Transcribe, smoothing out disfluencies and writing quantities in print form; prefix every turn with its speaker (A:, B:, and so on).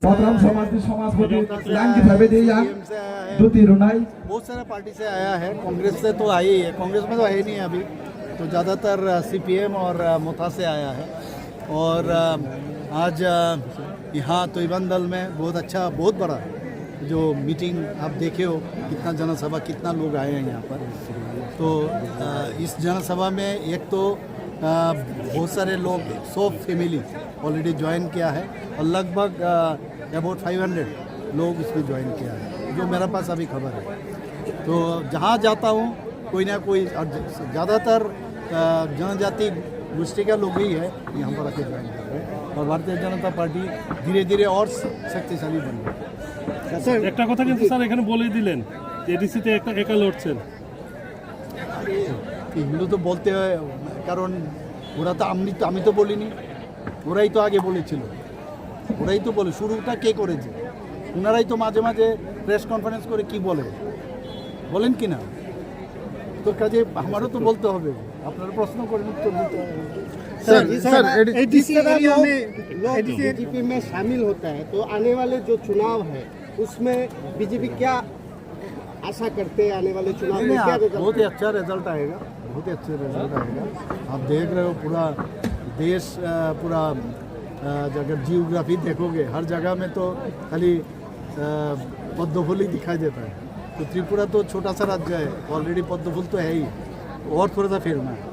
A: बहुत सारा पार्टी से आया है, कांग्रेस से तो आई है, कांग्रेस में तो है नहीं अभी, तो ज़्यादातर सीपीएम और मोथा से आया है। और आज यहाँ तोयबंद दल में बहुत अच्छा, बहुत बड़ा जो मीटिंग आप देखे हो, कितना जनसभा, कितना लोग आए हैं यहाँ पर। तो इस जनसभा में एक तो बहुत सारे लोग, 100 फैमिली ऑलरेडी ज्वाइन किया है और लगभग अबाउट 500 लोग इसमें ज्वाइन किया है, जो मेरे पास अभी खबर है। तो जहाँ जाता हूँ कोई ना कोई, ज़्यादातर जनजाति गोष्ठी का लोग ही है यहाँ पर आके ज्वाइन कर रहे हैं और भारतीय जनता पार्टी धीरे धीरे और शक्तिशाली बन रही है।
B: স্যার একটা কথা কিন্তু স্যার এখানে বলেই দিলেন, এডিসিতে একা লড়ছেন।
A: এগুলো তো বলতে হয়, কারণ ওরা তো আমি তো বলিনি, ওরাই তো আগে বলেছিল, ওরাই তো বলে, শুরুটা কে করেছে, ওনারাই তো মাঝে মাঝে প্রেস কনফারেন্স করে কি বলেন কি না, তো কাজে আমারও তো বলতে হবে, আপনারা প্রশ্ন করেন উত্তর দিতে হবে।
C: सर एडीसी एरिया में बीजेपी में शामिल होता है, तो आने वाले जो चुनाव है उसमें बीजेपी क्या आशा करते हैं? आने वाले चुनाव में क्या
A: बहुत ही अच्छा रिजल्ट आएगा, बहुत ही अच्छा रिजल्ट आएगा। आप देख रहे हो पूरा देश, पूरा अगर जियोग्राफी देखोगे हर जगह में तो खाली पद्म फूल ही दिखाई देता है। तो त्रिपुरा तो छोटा सा राज्य है, ऑलरेडी पद्म फूल तो है ही, और थोड़ा सा फेरना है।